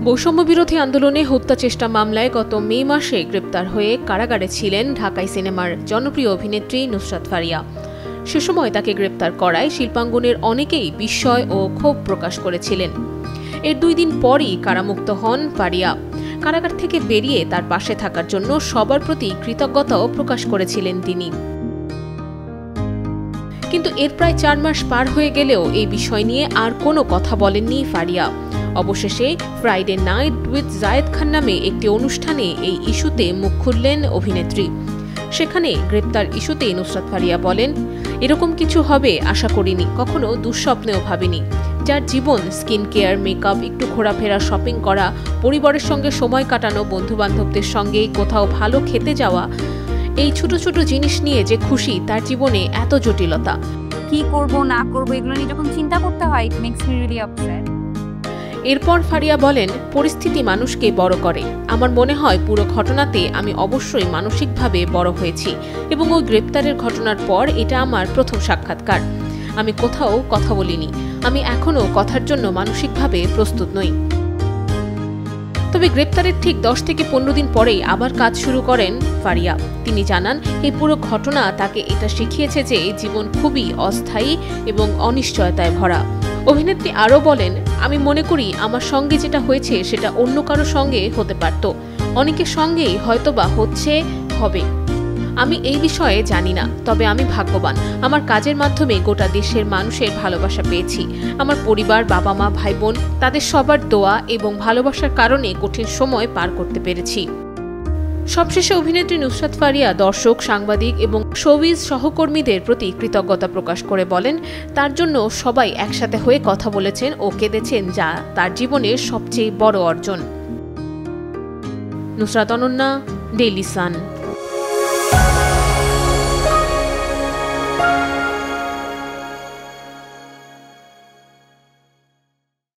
বৈষম্য বিরোধী আন্দোলনে হত্যা চেষ্টা মামলায় গত মে মাসে গ্রেপ্তার হয়ে কারাগারে ছিলেন ঢাকাই সিনেমার জনপ্রিয় অভিনেত্রী নুসরাত ফারিয়া। সে সময় তাকে গ্রেপ্তার করায় শিল্পাঙ্গনের অনেকেই বিস্ময় ও ক্ষোভ প্রকাশ করেছিলেন। এর 2 দিন পরই কারামুক্ত হন ফারিয়া। কারাগার থেকে বেরিয়ে তার পাশে থাকার জন্য সবার প্রতি কৃতজ্ঞতাও প্রকাশ করেছিলেন তিনি। কিন্তু এর প্রায় 4 মাস পার হয়ে গেলেও এই বিষয় নিয়ে আর কোনো কথা বলেননি ফারিয়া। অবশেষে Friday night with Zayed Khan নামে একটি অনুষ্ঠানে এই ইস্যুতে মুখ খুললেন অভিনেত্রী। সেখানে গ্রেপ্তার ইস্যুতে নুসরাত ফারিয়া বলেন, এরকম কিছু হবে আশা করিনি, কখনো দুঃস্বপ্নেও ভাবিনি। যার জীবন স্কিন কেয়ার, মেকআপ, একটু ঘোরাফেরা, শপিং করা, পরিবারের সঙ্গে সময় কাটানো, বন্ধুবান্ধবদের সঙ্গে কোথাও ভালো খেতে যাওয়া, এই ছোট ছোট জিনিস নিয়ে যে খুশি, তার জীবনে এত জটিলতা। কি করব না করব এগুলো নিয়ে যখন চিন্তা করতে হয়, it makes me really upset. এরপর ফারিয়া বলেন, পরিস্থিতি মানুষকে বড় করে। আমার মনে হয় পুরো ঘটনাতে আমি অবশ্যই মানসিকভাবে বড় হয়েছি এবং ওই গ্রেপ্তারের ঘটনার পর এটা আমার প্রথম সাক্ষাৎকার। আমি কোথাও কথা বলিনি। আমি এখনো কথার জন্য মানসিকভাবে প্রস্তুত নই। তবে গ্রেপ্তারের ঠিক 10 থেকে 15 দিন পরেই আবার কাজ শুরু করেন ফারিয়া। তিনি জানান, এই পুরো ঘটনা তাকে এটা শিখিয়েছে যে জীবন খুবই অস্থায়ী এবং অনিশ্চয়তায় ভরা। অভিনেত্রী আরও বলেন, আমি মনে করি আমার সঙ্গে যেটা হয়েছে সেটা অন্য কারো সঙ্গে হতে পারত, অনেকের সঙ্গেই হয়তোবা হচ্ছে, হবে। আমি এই বিষয়ে জানি না, তবে আমি ভাগ্যবান। আমার কাজের মাধ্যমে গোটা দেশের মানুষের ভালোবাসা পেয়েছি। আমার পরিবার, বাবা মা, ভাই বোন, তাদের সবার দোয়া এবং ভালোবাসার কারণে কঠিন সময় পার করতে পেরেছি। সবশেষে অভিনেত্রী নুসরাত ফারিয়া দর্শক, সাংবাদিক এবং শোবিজ সহকর্মীদের প্রতি কৃতজ্ঞতা প্রকাশ করে বলেন, তার জন্য সবাই একসাথে হয়ে কথা বলেছেন ও কেঁদেছেন, যা তার জীবনের সবচেয়ে বড় অর্জন। Nusrat Ananya, Daily Sun.